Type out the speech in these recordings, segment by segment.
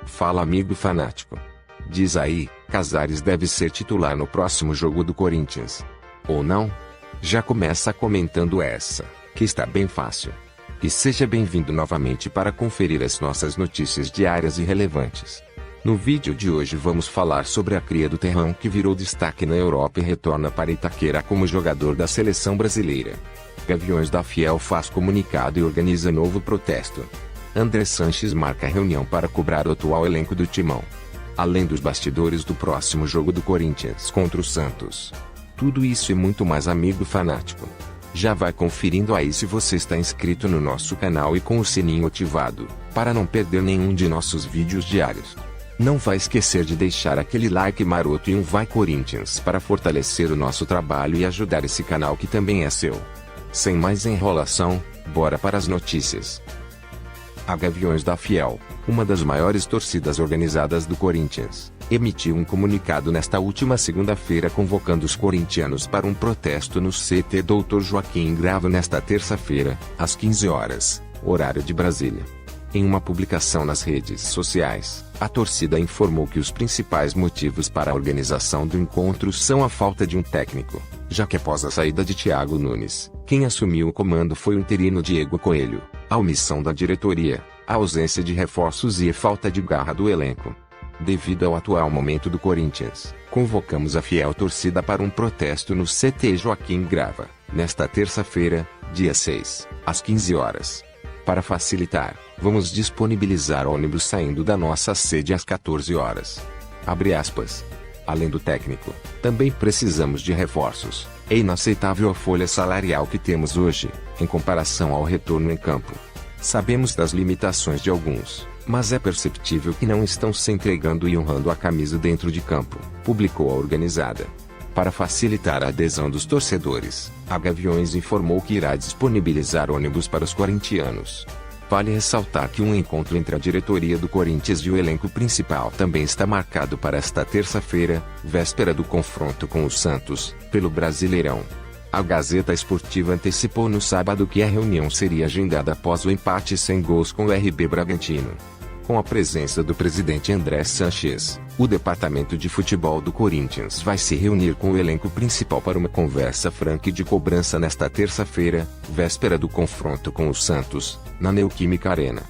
Fala, amigo fanático. Diz aí, Casares deve ser titular no próximo jogo do Corinthians. Ou não? Já começa comentando essa, que está bem fácil. E seja bem-vindo novamente para conferir as nossas notícias diárias e relevantes. No vídeo de hoje vamos falar sobre a cria do Terrão que virou destaque na Europa e retorna para Itaquera como jogador da seleção brasileira. Gaviões da Fiel faz comunicado e organiza novo protesto. André Sanches marca reunião para cobrar o atual elenco do Timão. Além dos bastidores do próximo jogo do Corinthians contra o Santos. Tudo isso e muito mais, amigo fanático. Já vai conferindo aí se você está inscrito no nosso canal e com o sininho ativado, para não perder nenhum de nossos vídeos diários. Não vai esquecer de deixar aquele like maroto e um Vai Corinthians para fortalecer o nosso trabalho e ajudar esse canal que também é seu. Sem mais enrolação, bora para as notícias. A Gaviões da Fiel, uma das maiores torcidas organizadas do Corinthians, emitiu um comunicado nesta última segunda-feira convocando os corintianos para um protesto no CT Dr. Joaquim Grava nesta terça-feira, às 15 horas, horário de Brasília. Em uma publicação nas redes sociais, a torcida informou que os principais motivos para a organização do encontro são a falta de um técnico, já que após a saída de Thiago Nunes, quem assumiu o comando foi o interino Diego Coelho, a omissão da diretoria, a ausência de reforços e a falta de garra do elenco. Devido ao atual momento do Corinthians, convocamos a fiel torcida para um protesto no CT Joaquim Grava, nesta terça-feira, dia 6, às 15 horas. Para facilitar, vamos disponibilizar ônibus saindo da nossa sede às 14 horas. Abre aspas. Além do técnico, também precisamos de reforços. É inaceitável a folha salarial que temos hoje, em comparação ao retorno em campo. Sabemos das limitações de alguns, mas é perceptível que não estão se entregando e honrando a camisa dentro de campo, publicou a organizada. Para facilitar a adesão dos torcedores, a Gaviões informou que irá disponibilizar ônibus para os corintianos. Vale ressaltar que um encontro entre a diretoria do Corinthians e o elenco principal também está marcado para esta terça-feira, véspera do confronto com o Santos, pelo Brasileirão. A Gazeta Esportiva antecipou no sábado que a reunião seria agendada após o empate sem gols com o RB Bragantino. Com a presença do presidente André Sanches, o departamento de futebol do Corinthians vai se reunir com o elenco principal para uma conversa franca e de cobrança nesta terça-feira, véspera do confronto com o Santos, na Neoquímica Arena.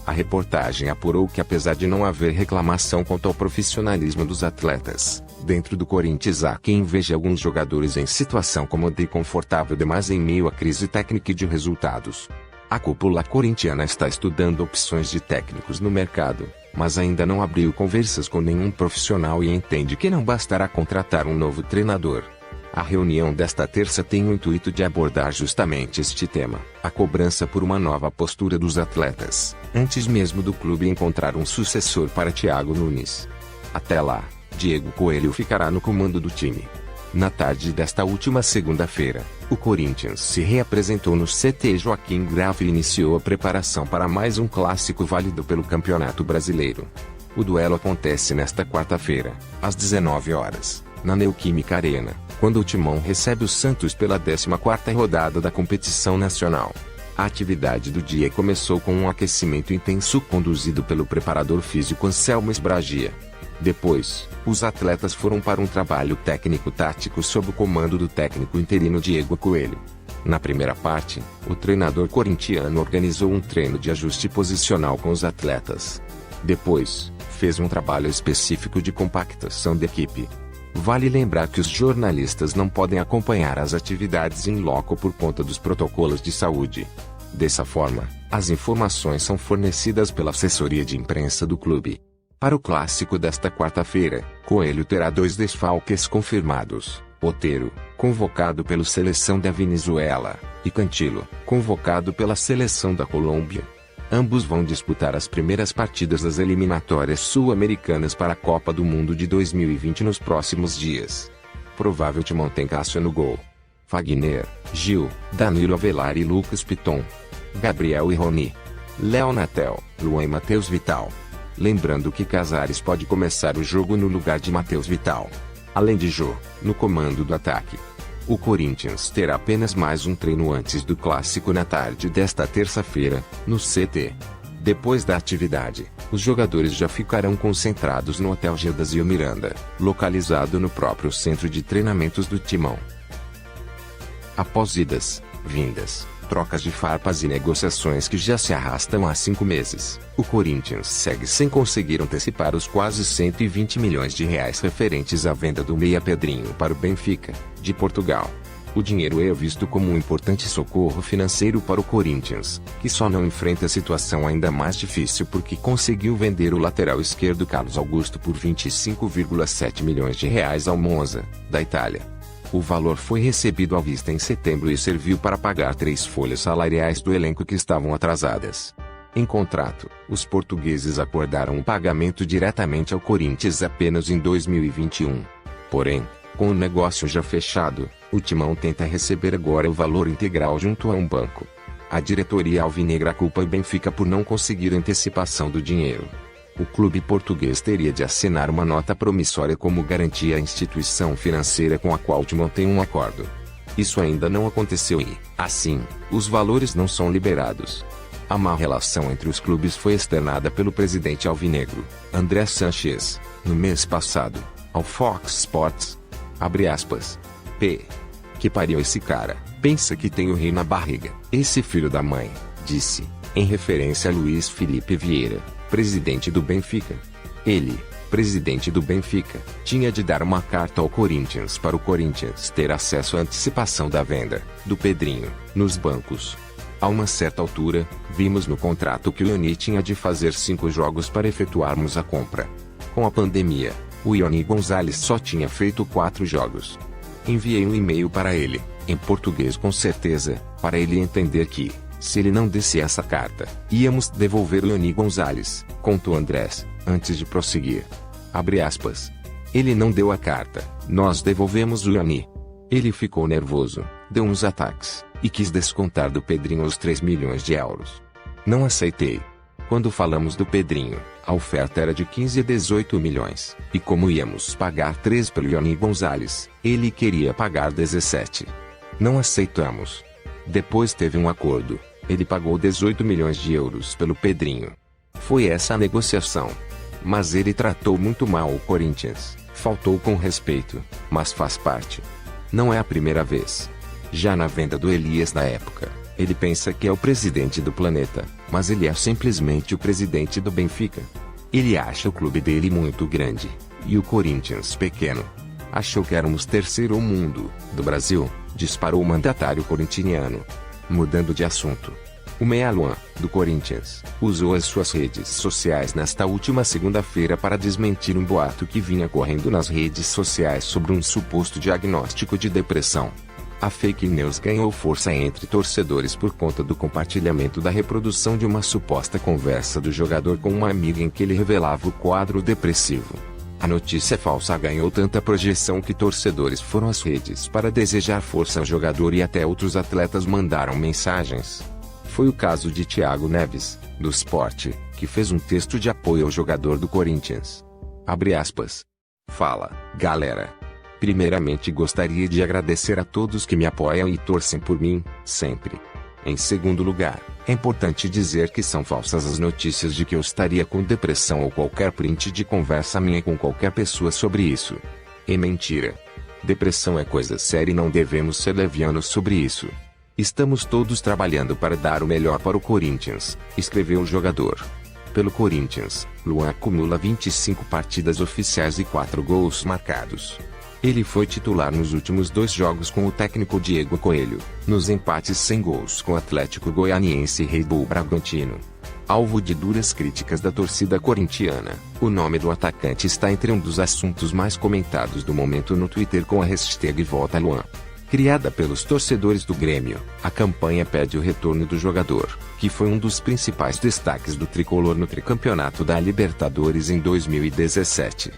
A reportagem apurou que apesar de não haver reclamação quanto ao profissionalismo dos atletas, dentro do Corinthians há quem veja alguns jogadores em situação cômoda e confortável demais em meio à crise técnica e de resultados. A cúpula corintiana está estudando opções de técnicos no mercado, mas ainda não abriu conversas com nenhum profissional e entende que não bastará contratar um novo treinador. A reunião desta terça tem o intuito de abordar justamente este tema, a cobrança por uma nova postura dos atletas, antes mesmo do clube encontrar um sucessor para Thiago Nunes. Até lá, Diego Coelho ficará no comando do time. Na tarde desta última segunda-feira, o Corinthians se reapresentou no CT Joaquim Grava e iniciou a preparação para mais um clássico válido pelo Campeonato Brasileiro. O duelo acontece nesta quarta-feira, às 19 horas, na Neoquímica Arena, quando o Timão recebe o Santos pela 14ª rodada da competição nacional. A atividade do dia começou com um aquecimento intenso conduzido pelo preparador físico Anselmo Esbragia. Depois, os atletas foram para um trabalho técnico-tático sob o comando do técnico interino Diego Coelho. Na primeira parte, o treinador corintiano organizou um treino de ajuste posicional com os atletas. Depois, fez um trabalho específico de compactação da equipe. Vale lembrar que os jornalistas não podem acompanhar as atividades em loco por conta dos protocolos de saúde. Dessa forma, as informações são fornecidas pela assessoria de imprensa do clube. Para o clássico desta quarta-feira, Coelho terá 2 desfalques confirmados: Otero, convocado pela seleção da Venezuela, e Cantillo, convocado pela seleção da Colômbia. Ambos vão disputar as primeiras partidas das eliminatórias sul-americanas para a Copa do Mundo de 2020 nos próximos dias. Provável Timão tem Cássio no gol. Fagner, Gil, Danilo Avelar e Lucas Piton. Gabriel e Rony. Léo Natel, Luan e Matheus Vital. Lembrando que Casares pode começar o jogo no lugar de Matheus Vital. Além de Jô, no comando do ataque. O Corinthians terá apenas mais um treino antes do clássico na tarde desta terça-feira, no CT. Depois da atividade, os jogadores já ficarão concentrados no Hotel Geodásio Miranda, localizado no próprio centro de treinamentos do Timão. Após idas, vindas, trocas de farpas e negociações que já se arrastam há 5 meses, o Corinthians segue sem conseguir antecipar os quase 120 milhões de reais referentes à venda do meia Pedrinho para o Benfica, de Portugal. O dinheiro é visto como um importante socorro financeiro para o Corinthians, que só não enfrenta a situação ainda mais difícil porque conseguiu vender o lateral esquerdo Carlos Augusto por 25,7 milhões de reais ao Monza, da Itália. O valor foi recebido à vista em setembro e serviu para pagar 3 folhas salariais do elenco que estavam atrasadas. Em contrato, os portugueses acordaram o pagamento diretamente ao Corinthians apenas em 2021. Porém, com o negócio já fechado, o Timão tenta receber agora o valor integral junto a um banco. A diretoria alvinegra culpa o Benfica por não conseguir antecipação do dinheiro. O clube português teria de assinar uma nota promissória como garantia à instituição financeira com a qual o Timão tem um acordo. Isso ainda não aconteceu e, assim, os valores não são liberados. A má relação entre os clubes foi externada pelo presidente alvinegro, André Sanches, no mês passado, ao Fox Sports. Abre aspas. P. Que pariu esse cara, pensa que tem o rei na barriga. Esse filho da mãe, disse, em referência a Luiz Felipe Vieira, presidente do Benfica. Ele, presidente do Benfica, tinha de dar uma carta ao Corinthians para o Corinthians ter acesso à antecipação da venda do Pedrinho, nos bancos. A uma certa altura, vimos no contrato que o Ioni tinha de fazer 5 jogos para efetuarmos a compra. Com a pandemia, o Ioni Gonzalez só tinha feito 4 jogos. Enviei um e-mail para ele, em português com certeza, para ele entender que, se ele não desse essa carta, íamos devolver o Ioni Gonzalez, contou Andrés, antes de prosseguir. Abre aspas. Ele não deu a carta, nós devolvemos o Ioni. Ele ficou nervoso, deu uns ataques, e quis descontar do Pedrinho os 3 milhões de euros. Não aceitei. Quando falamos do Pedrinho, a oferta era de 15 a 18 milhões, e como íamos pagar 3 pelo Ioni Gonzalez, ele queria pagar 17. Não aceitamos. Depois teve um acordo, ele pagou 18 milhões de euros pelo Pedrinho. Foi essa a negociação. Mas ele tratou muito mal o Corinthians, faltou com respeito, mas faz parte. Não é a primeira vez. Já na venda do Elias na época, ele pensa que é o presidente do planeta, mas ele é simplesmente o presidente do Benfica. Ele acha o clube dele muito grande, e o Corinthians pequeno. Achou que éramos terceiro mundo, do Brasil, disparou o mandatário corintiano. Mudando de assunto. O Meia Luan, do Corinthians, usou as suas redes sociais nesta última segunda-feira para desmentir um boato que vinha correndo nas redes sociais sobre um suposto diagnóstico de depressão. A fake news ganhou força entre torcedores por conta do compartilhamento da reprodução de uma suposta conversa do jogador com uma amiga em que ele revelava o quadro depressivo. A notícia falsa ganhou tanta projeção que torcedores foram às redes para desejar força ao jogador e até outros atletas mandaram mensagens. Foi o caso de Thiago Neves, do Sport, que fez um texto de apoio ao jogador do Corinthians. Abre aspas. Fala, galera. Primeiramente gostaria de agradecer a todos que me apoiam e torcem por mim, sempre. Em segundo lugar, é importante dizer que são falsas as notícias de que eu estaria com depressão ou qualquer print de conversa minha com qualquer pessoa sobre isso. É mentira. Depressão é coisa séria e não devemos ser levianos sobre isso. Estamos todos trabalhando para dar o melhor para o Corinthians, escreveu o jogador. Pelo Corinthians, Luan acumula 25 partidas oficiais e 4 gols marcados. Ele foi titular nos últimos 2 jogos com o técnico Diego Coelho, nos empates sem gols com o Atlético Goianiense e Red Bull Bragantino. Alvo de duras críticas da torcida corintiana, o nome do atacante está entre um dos assuntos mais comentados do momento no Twitter com a hashtag #VotaLuan. Criada pelos torcedores do Grêmio, a campanha pede o retorno do jogador, que foi um dos principais destaques do tricolor no tricampeonato da Libertadores em 2017.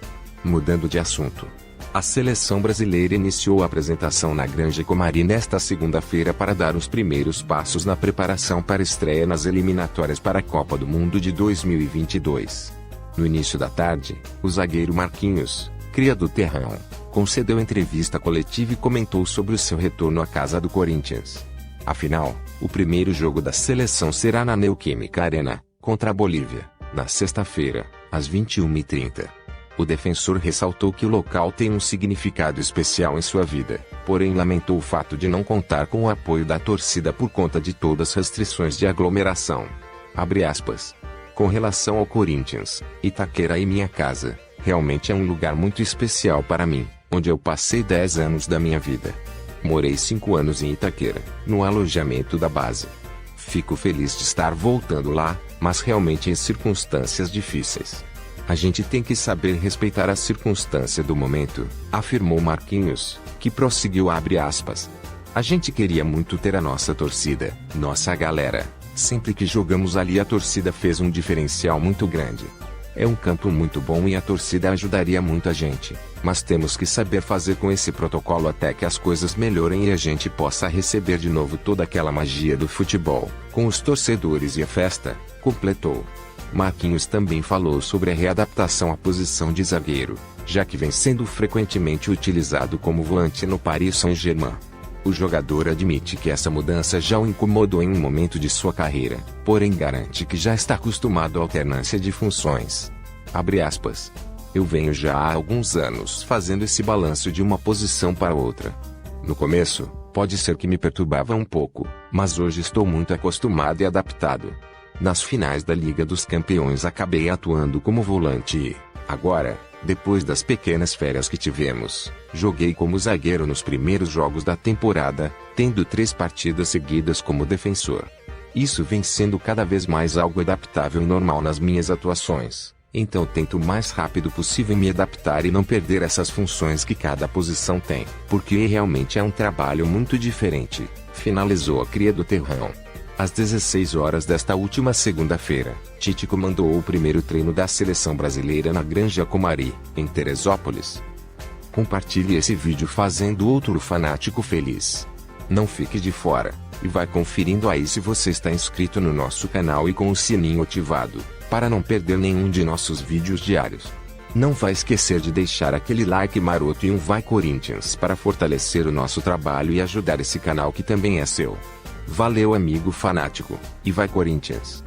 Mudando de assunto. A seleção brasileira iniciou a apresentação na Granja Comari nesta segunda-feira para dar os primeiros passos na preparação para a estreia nas eliminatórias para a Copa do Mundo de 2022. No início da tarde, o zagueiro Marquinhos, cria do Terrão, concedeu entrevista coletiva e comentou sobre o seu retorno à casa do Corinthians. Afinal, o primeiro jogo da seleção será na Neoquímica Arena, contra a Bolívia, na sexta-feira, às 21h30. O defensor ressaltou que o local tem um significado especial em sua vida, porém lamentou o fato de não contar com o apoio da torcida por conta de todas as restrições de aglomeração. Abre aspas. Com relação ao Corinthians, Itaquera é minha casa, realmente é um lugar muito especial para mim, onde eu passei 10 anos da minha vida. Morei 5 anos em Itaquera, no alojamento da base. Fico feliz de estar voltando lá, mas realmente em circunstâncias difíceis. A gente tem que saber respeitar a circunstância do momento, afirmou Marquinhos, que prosseguiu abre aspas. A gente queria muito ter a nossa torcida, nossa galera. Sempre que jogamos ali a torcida fez um diferencial muito grande. É um campo muito bom e a torcida ajudaria muito a gente, mas temos que saber fazer com esse protocolo até que as coisas melhorem e a gente possa receber de novo toda aquela magia do futebol, com os torcedores e a festa, completou. Marquinhos também falou sobre a readaptação à posição de zagueiro, já que vem sendo frequentemente utilizado como volante no Paris Saint-Germain. O jogador admite que essa mudança já o incomodou em um momento de sua carreira, porém garante que já está acostumado à alternância de funções. Abre aspas. Eu venho já há alguns anos fazendo esse balanço de uma posição para outra. No começo, pode ser que me perturbava um pouco, mas hoje estou muito acostumado e adaptado. Nas finais da Liga dos Campeões acabei atuando como volante e, agora, depois das pequenas férias que tivemos, joguei como zagueiro nos primeiros jogos da temporada, tendo 3 partidas seguidas como defensor. Isso vem sendo cada vez mais algo adaptável e normal nas minhas atuações, então tento o mais rápido possível me adaptar e não perder essas funções que cada posição tem, porque realmente é um trabalho muito diferente, finalizou a cria do Terrão. Às 16 horas desta última segunda-feira, Tite comandou o primeiro treino da seleção brasileira na Granja Comari, em Teresópolis. Compartilhe esse vídeo fazendo outro fanático feliz. Não fique de fora, e vai conferindo aí se você está inscrito no nosso canal e com o sininho ativado, para não perder nenhum de nossos vídeos diários. Não vai esquecer de deixar aquele like maroto e um Vai Corinthians para fortalecer o nosso trabalho e ajudar esse canal que também é seu. Valeu amigo fanático, e vai Corinthians!